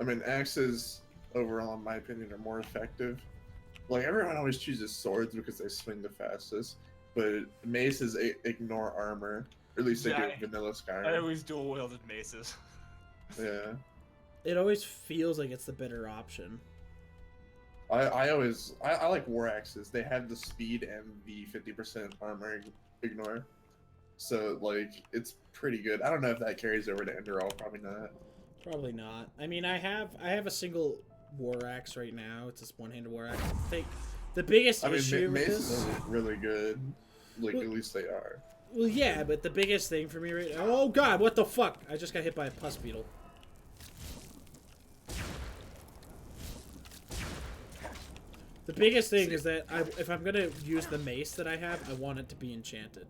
I mean, axes overall, in my opinion, are more effective. Like everyone always chooses swords because they swing the fastest, but maces ignore armor. Or at least they Yeah, do in Vanilla I Skyrim. always dual wielded maces. Yeah. It always feels like it's the better option. I like war axes. They have the speed and the 50% armor ignore. So like it's pretty good. I don't know if that carries over to Enderal, probably not. Probably not. I mean, I have a single war axe right now. It's this one-handed war axe. I think the biggest I mean, issue with maces this. are really good. Like Well, at least they are. well, yeah, but the biggest thing for me right now. Oh God! What the fuck? I just got hit by a pus beetle. The biggest thing is that if I'm gonna use the mace that I have, I want it to be enchanted.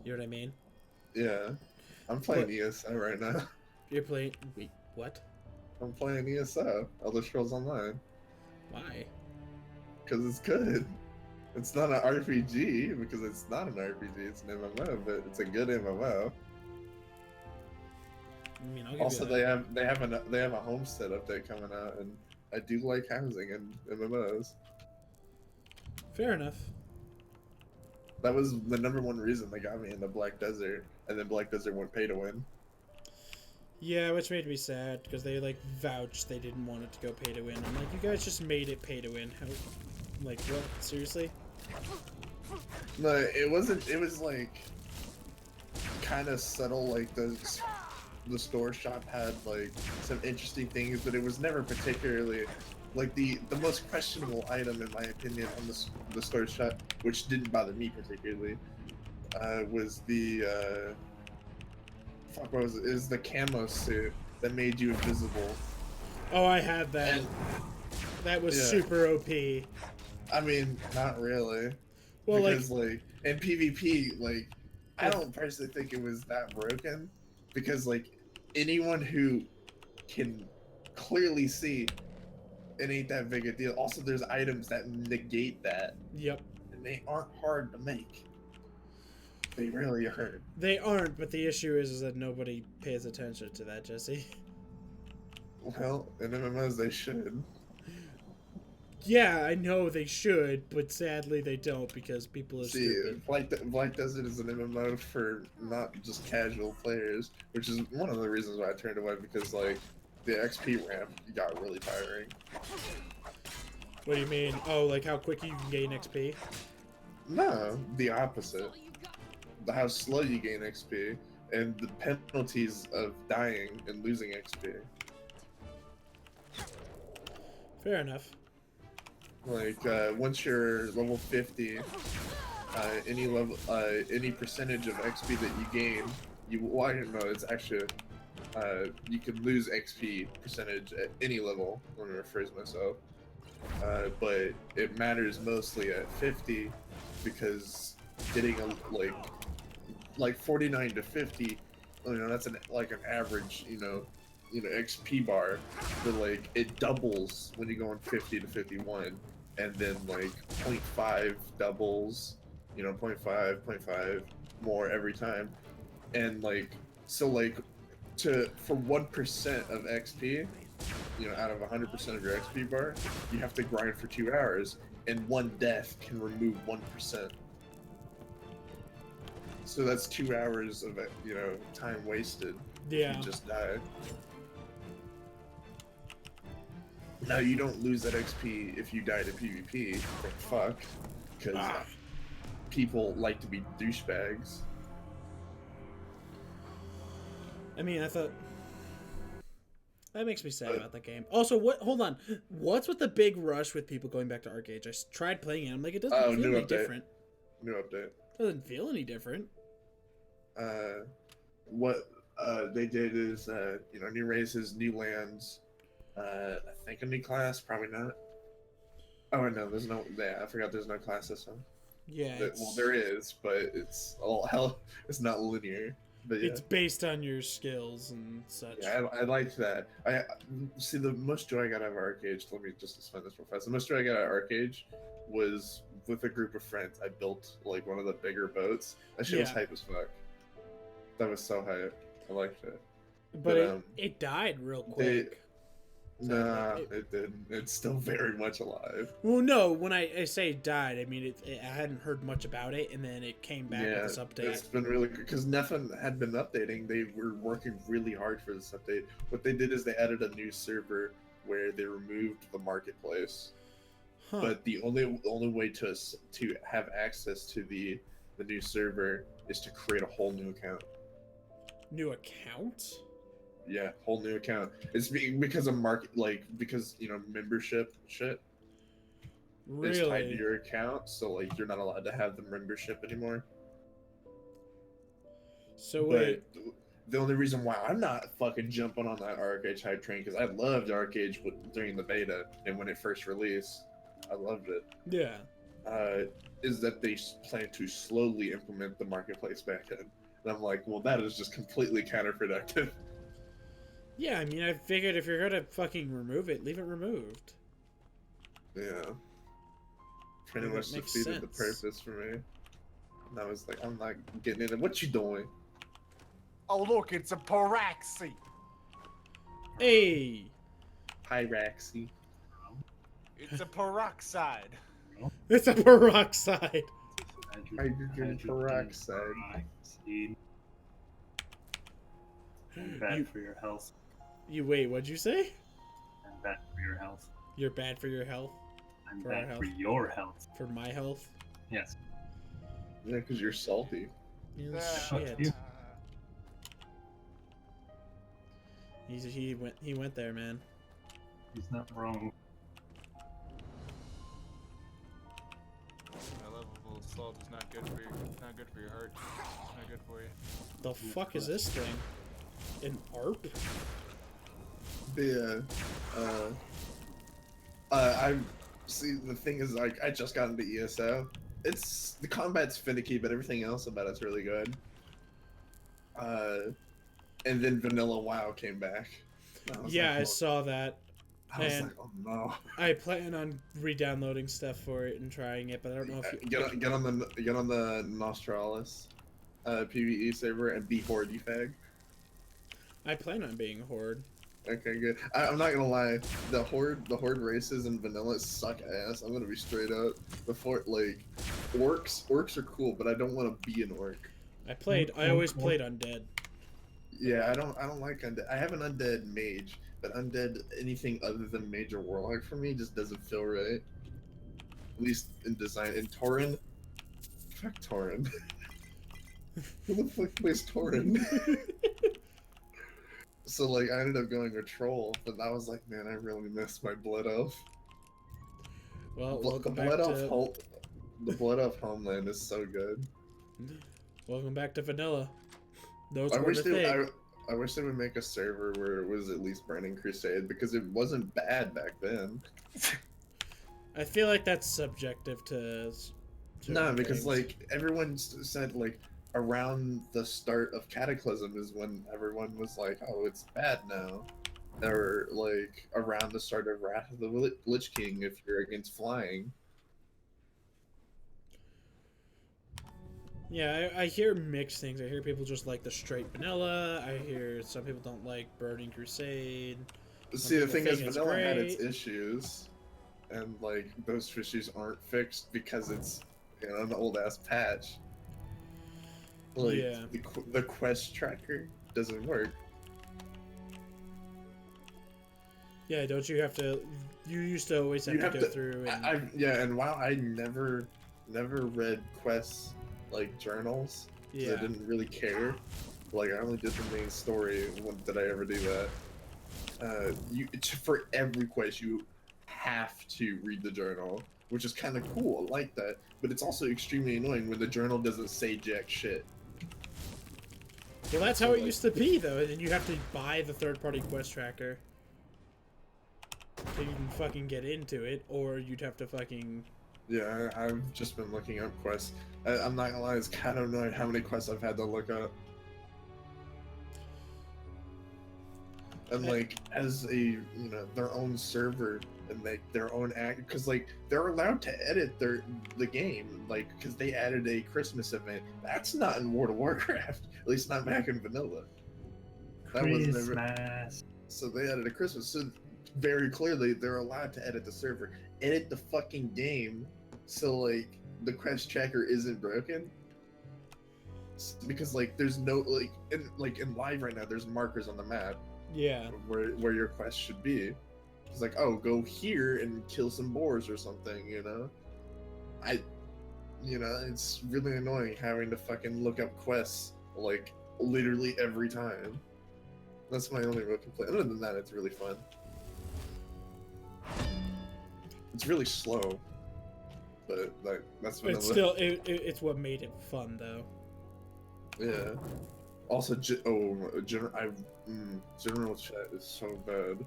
You know what I mean? Yeah. I'm playing But- ESO right now. You're playing. Wait, what? I'm playing ESO, Elder Scrolls Online, Why? because it's good. It's not an RPG because it's not an RPG. It's an MMO, but it's a good MMO. I mean, I'll give Also, you they have a homestead update coming out, and I do like housing in MMOs. Fair enough. That was the #1 reason they got me into Black Desert, and then Black Desert went pay to win. Yeah, which made me sad because they like vouched they didn't want it to go pay to win. I'm like, you guys just made it pay to win. How, like, what? Seriously? No, it wasn't. It was like kind of subtle. Like the store shop had like some interesting things, but it was never particularly like the most questionable item in my opinion on the store shop, which didn't bother me particularly, was the fuck what was it? Is the camo suit that made you invisible. Oh, I had that. And That was yeah. super OP. I mean, not really. Well, Because like in PvP, like I Yeah. don't personally think it was that broken, because like anyone who can clearly see, it ain't that big a deal. Also, there's items that negate that, Yep. and they aren't hard to make. They really aren't. They aren't, but the issue is that nobody pays attention to that, Jesse. Well, in MMOs they should. Yeah, I know they should, but sadly they don't because people are See, stupid. Black Desert is an MMO for not just casual players, which is one of the reasons why I turned away, because like the XP ramp got really tiring. What do you mean? Oh, like how quick you can gain XP? No, the opposite. How slow you gain XP and the penalties of dying and losing XP. Fair enough. Like once you're level 50, any percentage of XP that you gain, well, I don't know, it's actually you can lose XP percentage at any level. Let me rephrase myself. But it matters mostly at 50, because getting like 49 to 50, you know, that's like an average, you know, XP bar, but like it doubles when you go on 50 to 51, and then like 0.5 doubles, you know, 0.5 more every time, and like so like for 1% of XP, you know, out of 100% of your XP bar, you have to grind for 2 hours, and one death can remove 1%. So that's 2 hours of, you know, time wasted. Yeah. If you just die. Now you don't lose that XP if you die to PvP. Thank fuck, because people like to be douchebags. I mean, I thought that makes me sad about that game. Also, what? Hold on. What's with the big rush with people going back to Arcade? I tried playing it. I'm like, it doesn't feel new any update. different. New update. Doesn't feel any different. What they did is, you know, new races, new lands. I think a new class, probably not. Oh no, there's no. Yeah, I forgot there's no class system. Yeah. Well, there is, but it's all hell. It's not linear. But yeah. It's based on your skills and such. Yeah, I liked that. I see the most joy I got out of Arcade. Let me just explain this real fast. The most joy I got out of Arcade was with a group of friends. I built like one of the bigger boats. That shit was hype as fuck. That was so hype. I liked it. But But it died real they quick. nah, it didn't. It's still very much alive. Well, no, when I say it died, I mean I hadn't heard much about it, and then it came back with Yeah, this update. it's been really good because nothing had been updating. They were working really hard for this update. What they did is they added a new server where they removed the marketplace. Huh. But the only way to have access to the new server is to create a whole new account. New account? Yeah, whole new account. It's because of because membership shit is tied to Really? your account, so like you're not allowed to have the membership anymore. So But wait. the only reason why I'm not fucking jumping on that Arcade hype train, because I loved Arcade during the beta and when it first released, I loved it. Yeah. Is that they plan to slowly implement the marketplace back in, and I'm like, well, that is just completely counterproductive. Yeah, I mean, I figured if you're gonna fucking remove it, leave it removed. Yeah. Pretty That much makes defeated the sense. purpose for me. And I was like, I'm not getting in it. What you doing? Oh look, it's a Paraxi. Hey! Pyraxy. It's a peroxide. It's a peroxide! Hydrogen peroxide. Peroxide. And bad for your health. You wait, what'd you say? I'm bad for your health. You're bad for your health? I'm For our bad health. for your health. For my health? Yes. Yeah, because you're salty. You Fuck shit. you. He went there, man. He's not wrong. That level of salt is not good for your heart. It's not good for you. The fuck is this thing? An ARP? Yeah. I see. The thing is, like, I just got into ESO. The combat's finicky, but everything else about it's really good. And then Vanilla WoW came back. Yeah, I saw that. I was and- like, oh no. I plan on re-downloading stuff for it and trying it, but I don't know if you... Get on the Nostralis PvE server and be Horde, you fag. I plan on being a horde. Okay, good. I'm not gonna lie, the horde races in vanilla suck ass. I'm gonna be straight up. Orcs are cool, but I don't want to be an orc. I always played undead. Yeah, I don't like undead. I have an undead mage, but undead anything other than mage or warlock for me just doesn't feel right. At least in design. In Tauren, fuck Tauren. Who the fuck plays Tauren? So like I ended up going a troll, but I was like, man, I really miss my blood elf. Well, The welcome back blood to... elf the blood elf homeland is so good. Welcome back to vanilla. Those I were wish the thing. I wish they would make a server where it was at least Burning Crusade because it wasn't bad back then. I feel like that's subjective to... No, because things. like everyone said like around the start of Cataclysm is when everyone was like, oh, it's bad now. Or like around the start of Wrath of the Lich King if you're against flying. Yeah, I hear mixed things. I hear people just like the straight vanilla. I hear some people don't like Burning Crusade. See, the people thing is, think it's vanilla had its great. issues, and like those issues aren't fixed because it's an old ass patch. Like Yeah. the quest tracker doesn't work. Yeah, don't you have to... You used to always have You to have go to. through and... And wow, I never read quests like journals. 'Cause Yeah. I didn't really care. Like I only did the main story. When did I ever do that? For every quest you have to read the journal, which is kind of cool. I like that, but it's also extremely annoying when the journal doesn't say jack shit. Well, that's how it used to be, though. And then you have to buy the third-party quest tracker so you can fucking get into it, or you'd have to fucking... Yeah, I've just been looking up quests. I'm not gonna lie, it's kind of annoying how many quests I've had to look up. And like, as a their own server and like their own act, because like they're allowed to edit the game, like because they added a Christmas event. That's not in World of Warcraft, at least not back in vanilla. That was never. Christmas. So they added a Christmas. So very clearly, they're allowed to edit the server, edit the fucking game, so like the quest tracker isn't broken. Because like there's no in live right now, there's markers on the map Yeah. where your quest should be. It's like, oh, go here and kill some boars or something, you know. It's really annoying having to fucking look up quests like literally every time. That's my only real complaint. Other than that, it's really fun. It's really slow, but like that's what It's still it's what made it fun though. yeah. Also, general chat is so bad.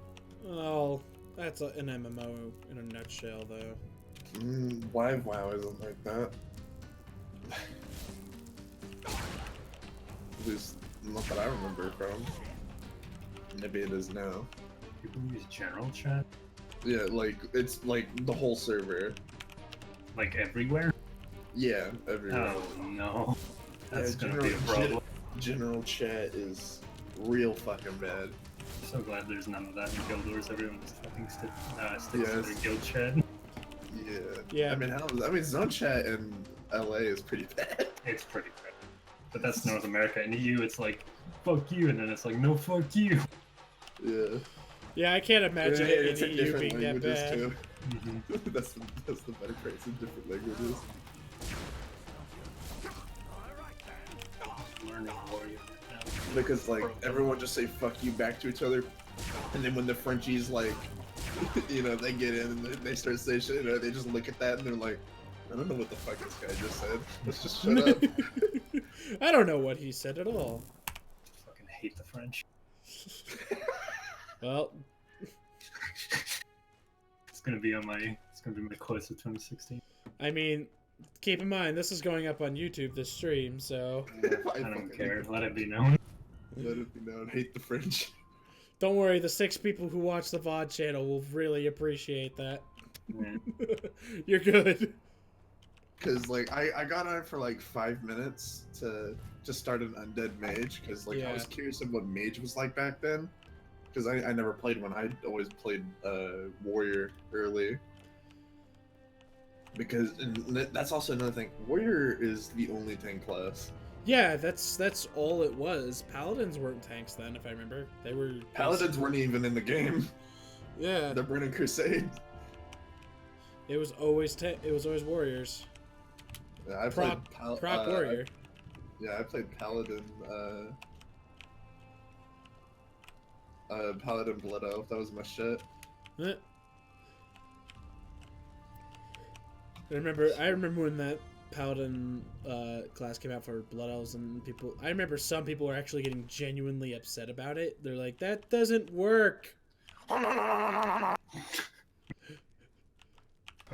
Oh, that's an MMO in a nutshell though. Live WoW isn't like that. At least not that I remember from. Maybe it is now. People use general chat? Yeah, like it's like the whole server. Like everywhere? Yeah, everywhere. Oh no. That's Yeah, gonna be a problem. General chat is real fucking bad. I'm so glad there's none of that in Guild Wars. Everyone just fucking sticks to Yes. their guild chat. Yeah. Yeah. I mean, zone chat in LA is pretty bad. It's pretty bad. But that's North America. In EU, it's like, fuck you, and then it's like, no, fuck you. Yeah. Yeah, I can't imagine Yeah, it's it in in EU different being that languages bad. too. Mm-hmm. that's the better part. It's in different languages. Learning warrior now. Because like everyone just say fuck you back to each other, and then when the Frenchies like, they get in and they start saying shit, they just look at that and they're like, I don't know what the fuck this guy just said. Let's just shut up. I don't know what he said at all. Fucking hate the French. Well, It's gonna be my quest of 2016. I mean, keep in mind this is going up on YouTube, this stream, so I don't care. Let it be known. Let it be known. Hate the French. don't worry. The 6 people who watch the VOD channel will really appreciate that. Yeah. You're good. Because like I got on for like 5 minutes to just start an undead mage because like I was curious of what mage was like back then. Because I never played one. I always played warrior early. Because and that's also another thing. Warrior is the only tank class. Yeah, that's all it was. Paladins weren't tanks then, if I remember. They were Paladins weren't even in the game. Yeah, They're running Crusade. it was always warriors. Yeah, I Prop warrior. I played Paladin. Paladin Blood Elf. That was my shit. Eh. I remember when that Paladin class came out for Blood Elves, and I remember some people were actually getting genuinely upset about it. They're like, that doesn't work.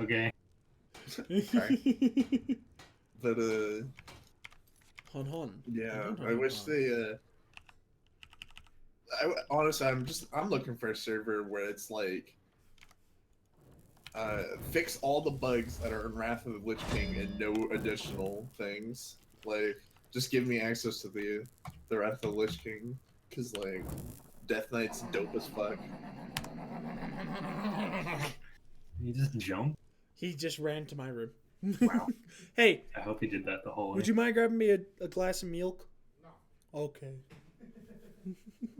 Okay. But Hon. yeah, Hon. I wish they honestly, I'm looking for a server where it's like fix all the bugs that are in Wrath of the Lich King and no additional things. Like, just give me access to the Wrath of the Lich King, cause like Death Knight's dope as fuck. You just jump? He just ran to my room. Wow. Hey, I hope he did that the whole way. would you mind grabbing me a glass of milk? No. Okay.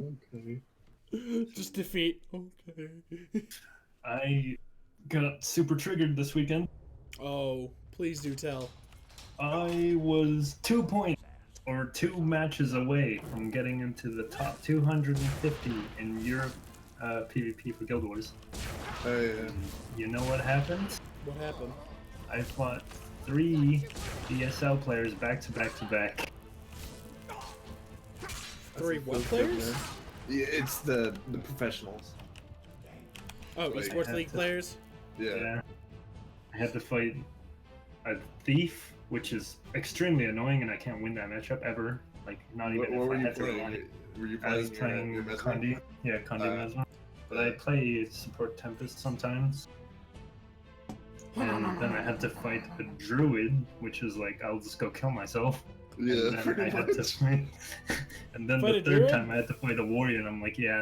Okay. Just defeat. Okay. I got super triggered this weekend. Oh, please do tell. I was 2 points or 2 matches away from getting into the top 250 in Europe PvP for Guild Wars. Oh yeah. You know what happened? What happened? I fought 3 ESL players back to back to back. 3 what players? Yeah, it's the professionals. Oh, Like, esports league players? Yeah. I had to fight a thief, which is extremely annoying, and I can't win that matchup ever. Like, not even What if were I you had to rely. playing? Were you I was playing your playing Mesmer? Condi. Yeah, Condi Mesmer. But I play support Tempest sometimes. And then I had to fight a druid, which is like, I'll just go kill myself. Yeah, And then I pretty had to much. fight. And then Fight the a third druid? time I had to fight a warrior, and I'm like, yeah,